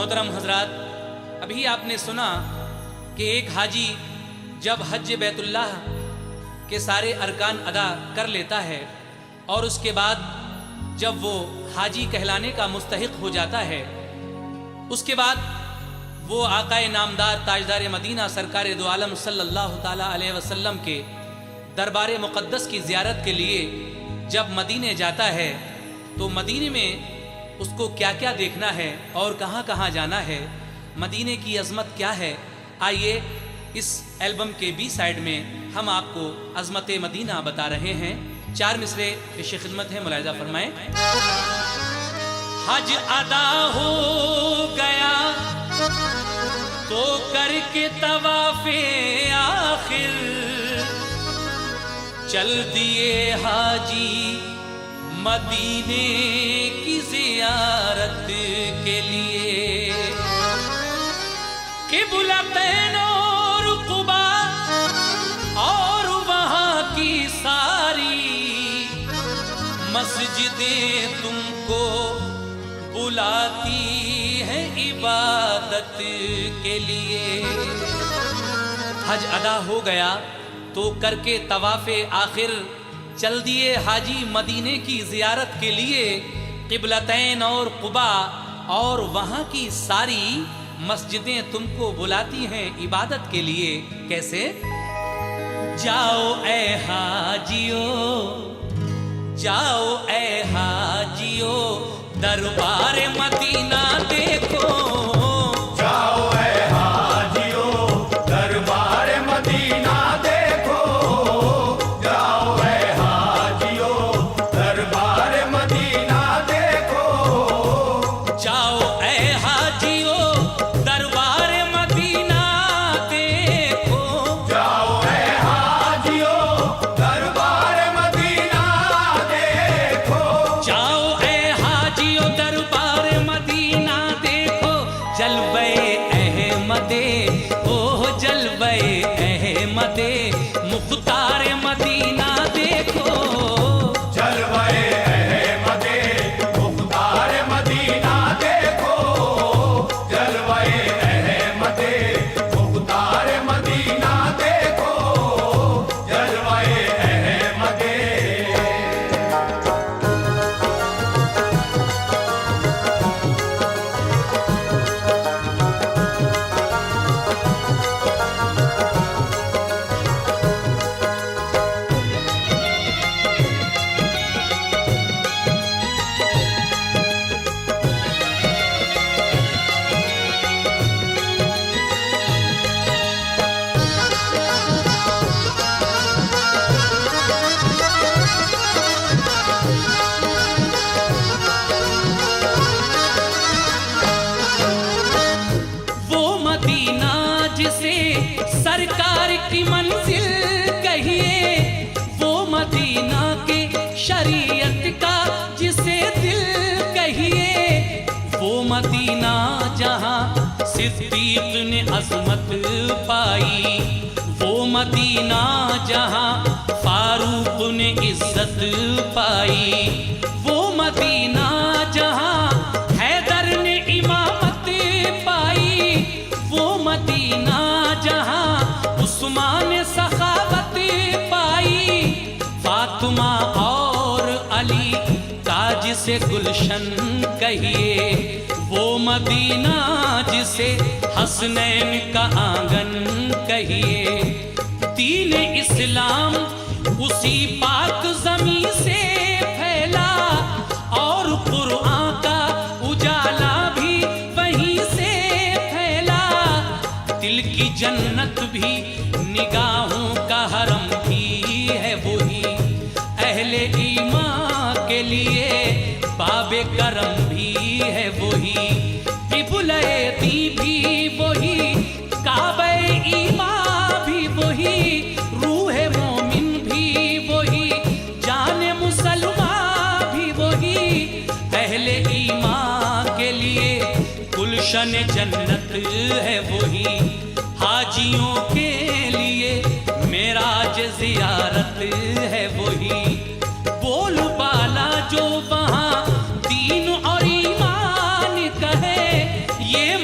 मोहतरम हजरात, अभी आपने सुना कि एक हाजी जब हज बैतुल्लाह के सारे अरकान अदा कर लेता है और उसके बाद जब वो हाजी कहलाने का मुस्तहिक हो जाता है, उसके बाद वो आकाए नामदार ताजदार मदीना सरकार दो आलम सल्लल्लाहु ताला अलैहि वसल्लम के दरबार मुक़द्दस की ज़ियारत के लिए जब मदीने जाता है तो मदीने में उसको क्या क्या देखना है और कहाँ कहाँ जाना है, मदीने की अज़मत क्या है। आइए इस एल्बम के बी साइड में हम आपको अज़मत मदीना बता रहे हैं। 4 मिसरे पेश खिदमत है, मुलाहिज़ा फरमाएं। हज अदा हो गया तो करके तवाफ़े आखिर चल दिए हाजी मदीने की ज़ियारत के लिए। क़िबलतैन और क़ुबा और वहाँ की सारी मस्जिदें तुमको बुलाती हैं इबादत के लिए। हज अदा हो गया तो करके तवाफ़े आखिर चल दिए हाजी मदीने की ज़ियारत के लिए। क़िबलतैन और क़ुबा और वहाँ की सारी मस्जिदें तुमको बुलाती हैं इबादत के लिए। कैसे? जाओ ए हाजियो, जाओ ए हाजियो, दरबार मदीना देखो। जाओ ए हाजियो, दरबार मदीना देखो। जाओ ए हाजियो, दरबार मदीना देखो। जाओ ए हाजियो, दरबार मदीना देखो। जाओ ए हाजियो, दरबार मदीना देखो। जाओ ए हाजियो, दरबार मदीना देखो। जलवे अहमदे, ओह जलवे अहमदे, मुख्तार मदीना देखो। जलवे अहमदे, मुख्तार मदीना देखो। जलवे अहमदे, मुख्तार मदीना देखो। जलवे अहमदे। वो मदीना जिसे सरकार की मंजिल कहिए, वो मदीना के शरीयत का जिसे दिल कहिए, वो मदीना जहाँ सिद्दीक ने अज़मत पाई, वो मदीना जहाँ फारूक ने इज्जत पाई, वो मदीना जहाँ हैदर ने इमामत पाई, वो मदीना जहाँ उस्मान ने सखावत पाई, फातिमा और अली का जिसे गुलशन कहिए, वो मदीना जिसे हसनैन का आंगन कहिए। दीन इस्लाम उसी पाक ज़मीं से फैला और कुरान का उजाला भी वहीं से फैला। दिल की जन्नत भी निगाहों का हरम भी है वही, अहले ईमान के लिए बाबे करम भी है वही, क़िबला-ए-दी भी वही, काबे ईमान भी वही, रूहे मोमिन भी वही, जाने मुसलमान भी वही, अहले ईमान के लिए गुलशन जन्नत है वही, हाजियों के लिए मेराज ज़ियारत है वही। बोल बाला जो वहाँ दीन और ईमान कहे, ये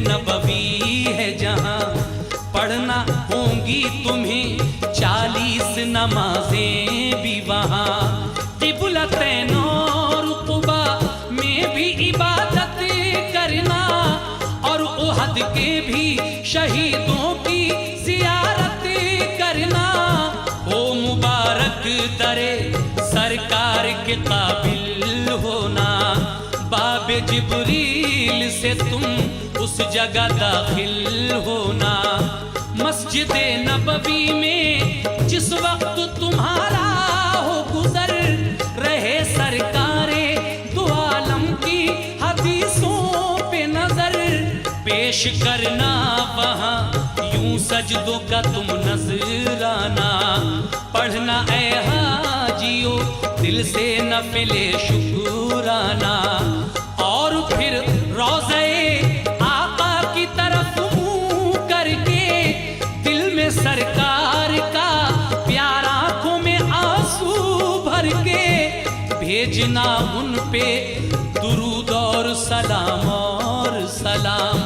नबवी है जहाँ पढ़ना होंगी तुम्हें 40 नमाजें भी वहाँ। क़िबलतैन और क़ुबा में भी इबादत करना और उहद के भी शहीदों की ज़ियारत करना। हो मुबारक दरे सरकार के काबिल होना, बाबे जिब्रील से तुम उस जगह दाखिल होना। मस्जिद नबवी में जिस वक्त तुम्हारा हो गुजर, रहे सरकारे दो आलम की हदीसों पे नजर। पेश करना वहाँ यूं सजदों का तुम नजराना, पढ़ना ऐ हाजियो दिल से नफिले शुक्राना। और फिर रोज़े आका की तरफ मुँह करके दिल में सरकार का प्यार आँखों में आंसू भर के भेजना उन पे दुरूद और सलाम और सलाम।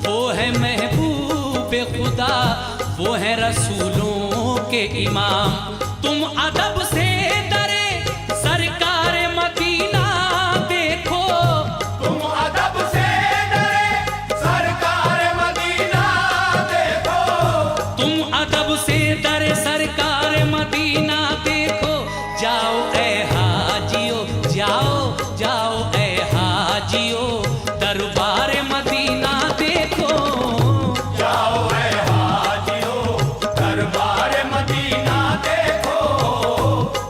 वो है महबूब खुदा, वो है रसूलों के इमाम। तुम अदब से डरे सरकार मदीना देखो, तुम अदब से डरे सरकार मदीना देखो, तुम अदब से डरे सरकार मदीना देखो। जाओ ऐ हाजियो, जाओ जाओ ऐ हाजियो, दरबार मदीना देखो। जाओ ऐ हाजियो दरबार मदीना देखो,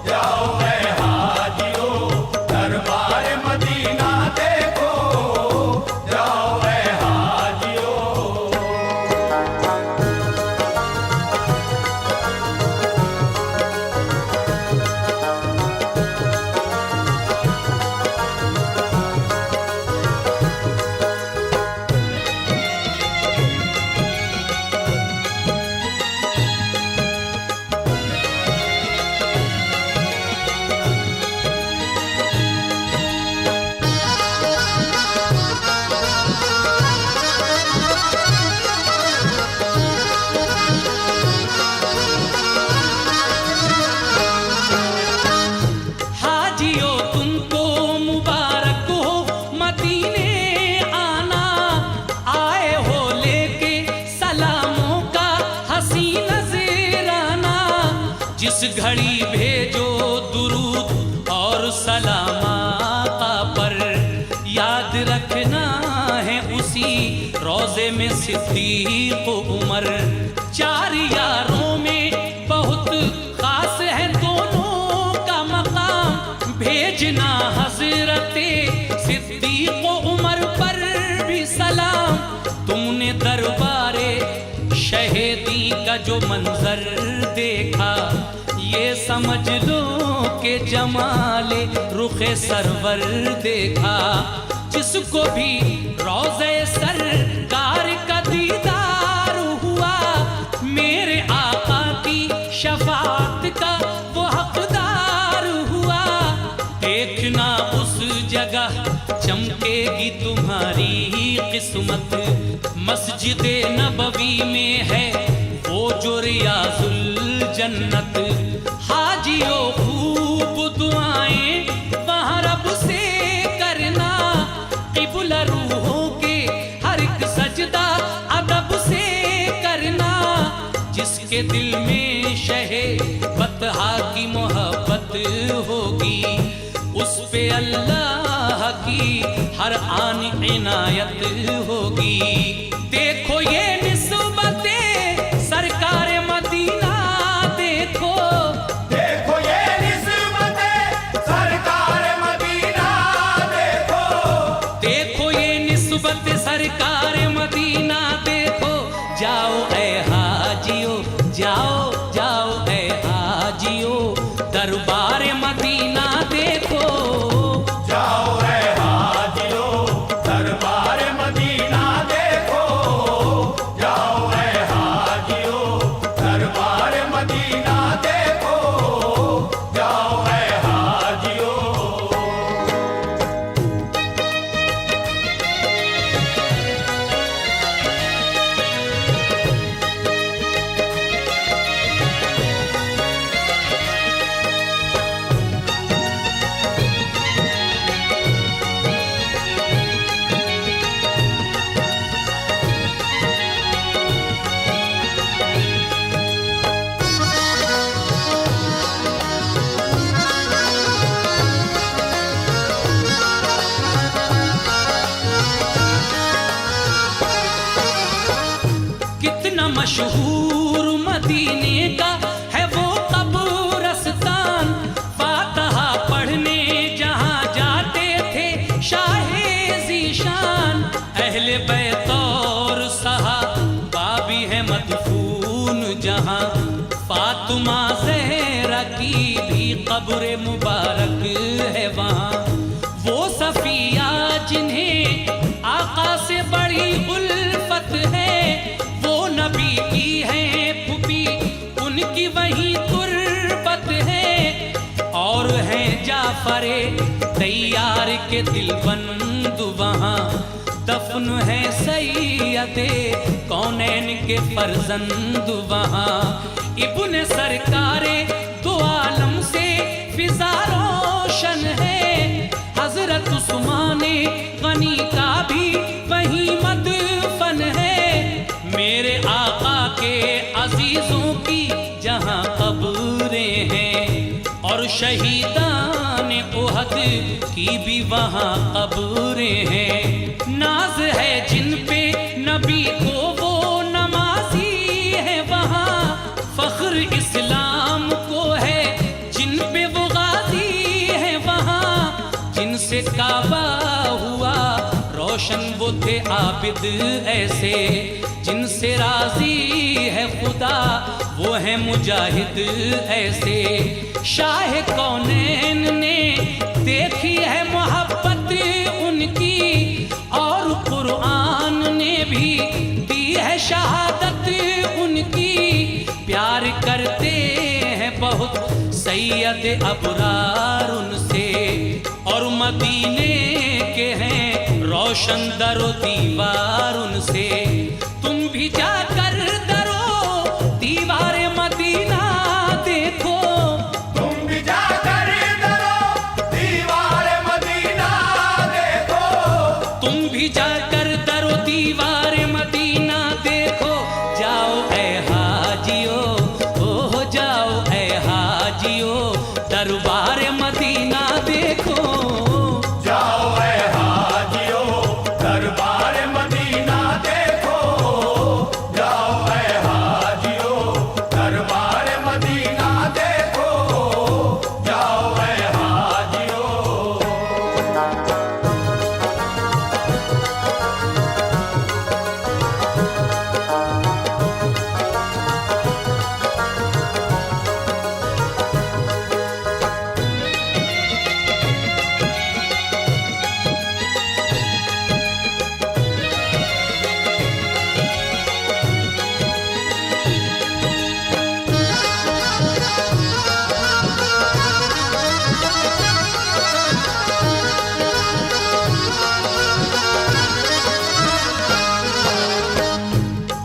जाओ ऐ हाजियो दरबार मदीना देखो, जाओ ऐ हाजियो। हाजियो तुमको मुबारक हो मदीने आना, आए हो लेके सलामों का हसी नजराना। जिस घड़ी भेजो दुरूद और सलाम आका पर, याद रखना है उसी रोज़े में सिद्दीक़ उमर। चार यारों में बहुत खास है दोनों का मकाम, भेजना हज़रते सिद्दीक़ उमर पर भी सलाम। तुमने दरबारे शहीदी का जो मंजर देखा, ये समझ लो कि जमाले रुखे सरवर देखा। जिसको भी रोज़े सरकार का दीदार हुआ, मेरे आका की शफाअत का वो हकदार हुआ। देखना उस जगह चमकेगी तुम्हारी किस्मत, मस्जिद नबवी में है वो जो रियाजुल जन्नत। हाजियो खूब दुआएं वहाँ रब से करना, क़िबला रूहों के हर एक सजदा अदब से करना। जिसके दिल में शहे बतहा की मोहब्बत होगी, उस पे अल्लाह की हर आन इनायत होगी। देखो ये निस्बतें सरकार मदीना देखो, देखो ये निस्बतें सरकार मदीना देखो, देखो ये निस्बत सरकार मदीना देखो। जाओ ऐ हाजियो, जाओ जाओ ऐ हाजियो, दरबार मदीना देखो। जाओ ऐ हाजियो दरबार मदीना देखो, जाओ ऐ हाजियो दरबार मदीना देखो, जाओ ऐ हाजियो। मशहूर मदीने का है वो कब्रिस्तान। फातिहा पढ़ने जहाँ जाते थे शाहे ज़ीशान। अहले बैत और सहाबा भी है मदफून जहाँ। फातिमा ज़हरा की भी कब्र मुबारक है वहाँ। वो सफिया जिन्हें आका से बड़ी उल्फत है, वो नबी की है फूफी, उनकी वही तुर्बत है। और हैं जाफरे तैयार के दिलबंद वहाँ। दफन है सैयदे कौनैन के फर्जंद वहाँ। इब्ने सरकारे दो आलम से फिजा रोशन है। हजरत उस्माने गनी का भी वही मदफन है। मेरे आका के अजीजों की जहाँ कब्रें हैं, और शहीदान उहद की भी वहाँ कब्रें हैं। नाज है जिन पे नबी को वो नमाजी है वहाँ। फख्र इस्लाम को है जिन पे वो गाजी है वहाँ। जिनसे काबा हुआ रोशन वो थे आबिद ऐसे। जिनसे राजी है खुदा वो है मुजाहिद ऐसे। शाह कौनैन ने देखी है मोहब्बत उनकी, और कुरान ने भी दी है शहादत उनकी। प्यार करते हैं बहुत सैयद अबरार उनसे, और मदीने के हैं रोशन दरो दीवार उनसे। तुम भी जाकर दरो दीवार मदीना देखो। तुम भी जाकर दरो दीवार मदीना देखो। तुम भी जाकर दरो दीवार मदीना देखो। जाओ ऐ हाजियो, ओ जाओ ऐ हाजियो, दरबार मदीना देखो। जाओ ऐ हाजियो दरबार मदीना देखो। जाओ ऐ हाजियो दरबार मदीना देखो। जाओ ऐ हाजियो।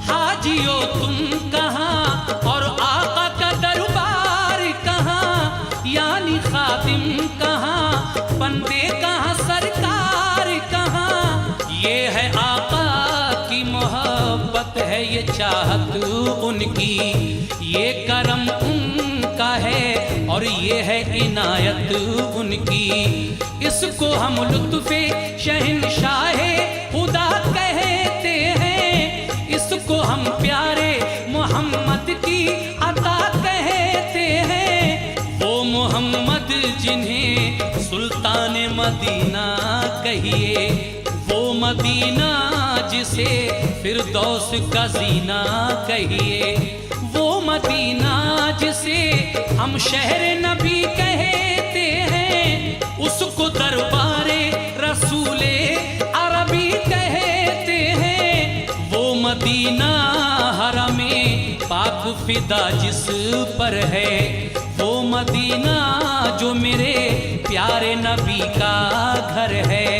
हाजियो तुम कहाँ और आका का दरबार कहाँ, यानी खातिम कहाँ, बंदे कहाँ, सरकार कहाँ। ये है आका की मोहब्बत है, ये चाहत उनकी, ये करम उनका है, और ये है इनायत उनकी। इसको हम लुत्फ़े शहंशाहे खुदा कहते हैं। इसको हम प्यारे मोहम्मद की अता कहते हैं। वो मोहम्मद जिन्हें सुल्तान मदीना कहिए, वो मदीना जिसे फिरदौस का जीना कहिए, वो मदीना जिसे हम शहर नबी कहते हैं। उसको दरबारे रसूले अरबी कहते हैं। वो मदीना हरमे पाक फिदा जिस पर है, वो मदीना जो मेरे प्यारे नबी का घर है।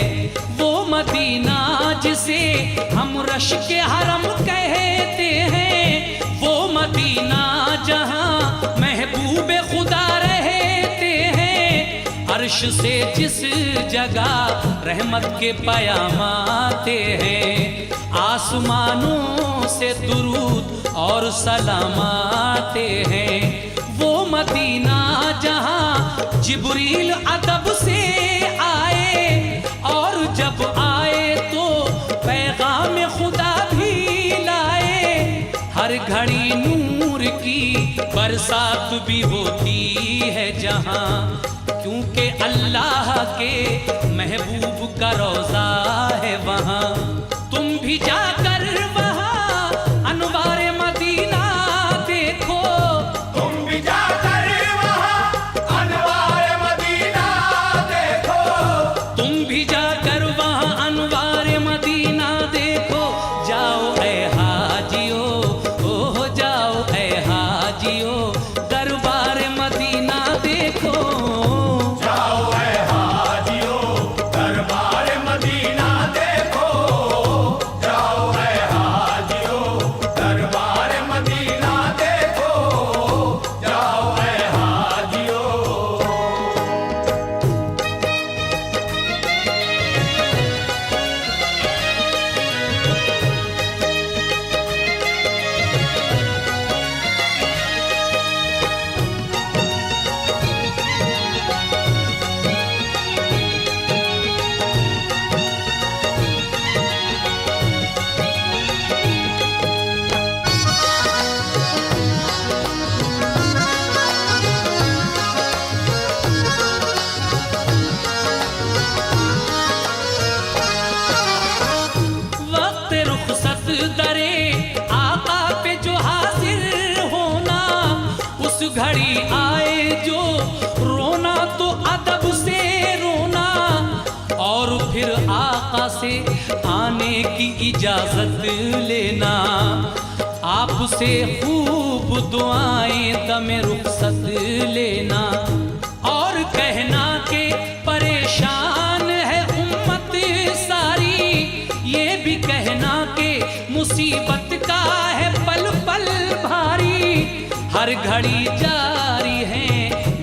वो मदीना जिसे हम रश के हरम कहते हैं। वो मदीना जहाँ महबूब खुदा रहते हैं। अर्श से जिस जगह रहमत के पयाम आते हैं। आसमानों से दुरूद और सलाम आते हैं। वो मदीना जहाँ जिब्रील अदब से आए, और जब आए तो पैगाम खुदा भी लाए। हर घड़ी भरी नूर की बरसात भी होती है जहां, क्योंकि अल्लाह के महबूब का रोजा है वहां। तुम भी जाकर वहां अनवारे मदीना देखो, तुम भी जाकर वहाँ अनवार मदीना देखो। तुम भी जाकर वहां अनवारे मदीना देखो। जाओ ऐ हाजियो, ओह जाओ ऐ हाजियो, दरबार मदीना देखो। जाओ ऐ हाजियो दरबार मदीना देखो। जाओ ऐ हाजियो दरबार मदीना देखो। जाओ ऐ हाजियो। वक्त रुखसत दरे आका पे जो हाजिर होना, उस घड़ी आए जो रोना तो अदब से रोना, और फिर आका से आने की इजाजत लेना। आपसे खूब दुआएं दमे रुखसत लेना, और कहना के परेशान है उम्मत सारी, ये भी कहना के मुसीबत का है पल पल भारी। हर घड़ी जारी है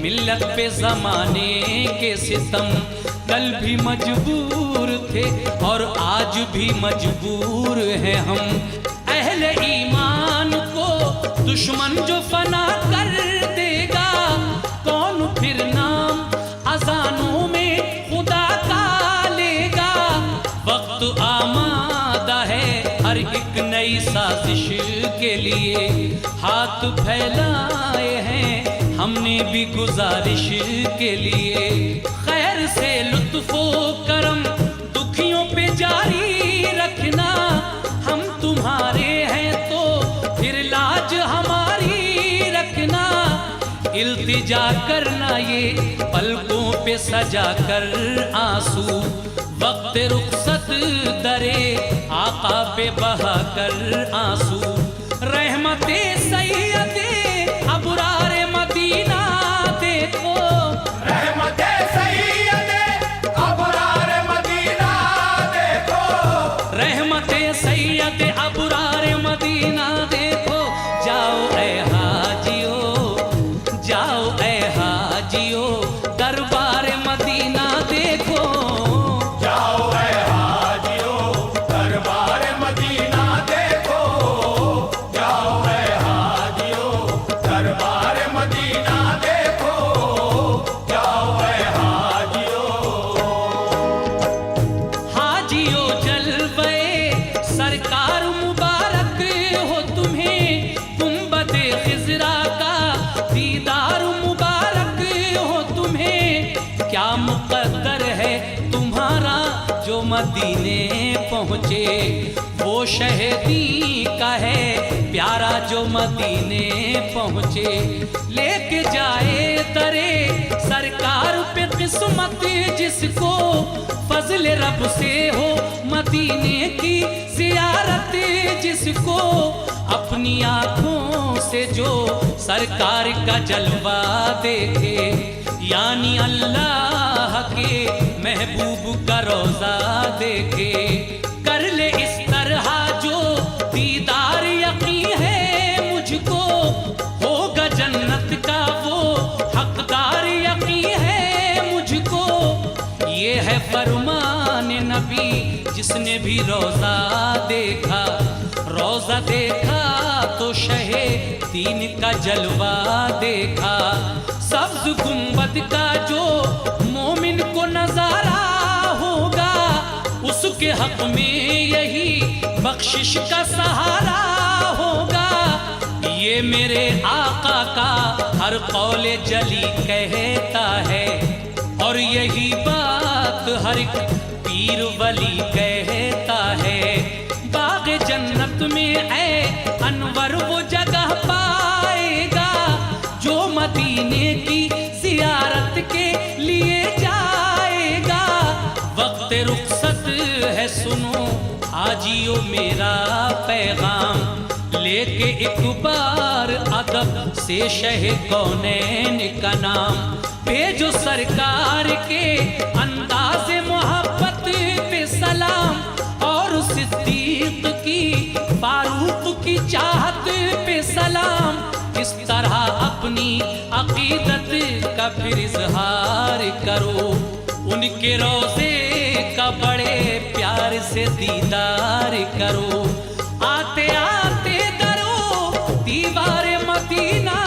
मिल्लत पे जमाने के सितम, कल भी मजबूर थे और आज भी मजबूर हैं हम। अहले ईमान को दुश्मन जो फना कर देगा, कौन फिर नाम अजानों में खुदा का लेगा। वक्त आमादा है हर एक नई साजिश के लिए, हाथ फैलाए हैं हमने भी गुजारिश के लिए। खैर से लुत्फो करम दुखियों पे जारी रखना, हम तुम्हारे हैं तो फिर लाज हमारी रखना। इल्तिजा करना ये पलकों पे सजा कर आंसू, वक्त रुखसत दरे आका पे बहा कर आंसू। रहमते सैयदे अबरारे मदीना देखो, रहमते सैयदे अबरार मदीना देखो। रहमते सैयदे अबरारे मदीना देखो। जाओ ऐ हाजियो, जाओ ऐ हाजियो, दरबार मदीना देखो। जाओ ऐ हाजियो दरबार मदीना देखो। जाओ ऐ हाजियो दरबार मदीना देखो। जाओ ऐ हाजियो। हाजियो जलवे सरकार मुबारक हो तुम्हें, गुंबदे खिजरा का दीदार मुबारक हो तुम्हें। क्या मुकद्दर है तुम्हारा जो मदीने पहुँचे, वो शहीदी का है प्यारा जो मदीने पहुँचे। लेके जाए दरे सरकार पे किस्मत जिसको, फजल रब से हो मदीने की जियारत जिसको। अपनी आँखों से जो सरकार का जलवा देखे, यानी अल्लाह के महबूब का रोजा देखे। कर ले इस तरह जो दीदार यकीन है मुझको, होगा जन्नत का वो हकदार यकीन है मुझको। ये है फरमान नबी जिसने भी रोजा देखा, रोजा देखा तो शहे दीन का जलवा देखा। सब्ज गुंबद का जो मोमिन को नजारा होगा, उसके हक में यही बख्शिश का सहारा होगा। ये मेरे आका का हर कौले जली कहता है, और यही बात हर एक पीर वली कहता है। बाग जन्नत में ऐ अनवर वो जगह पाएगा जो मदीने की जियारत के लिए जाएगा। वक्त रुखसत है सुनो आजियो मेरा पैगाम, लेके एक बार अदब से शह कौनैन का नाम। भेजो सरकार के अंदाज़ मोहब्बत पे सलाम, और सिद्दीक की फारूक की चाहत पे सलाम। इस तरह अपनी अकीदत का फिर इजहार करो, उनके रोज़े का बड़े प्यार से दीदार करो। आते आते दरो दीवार मदीना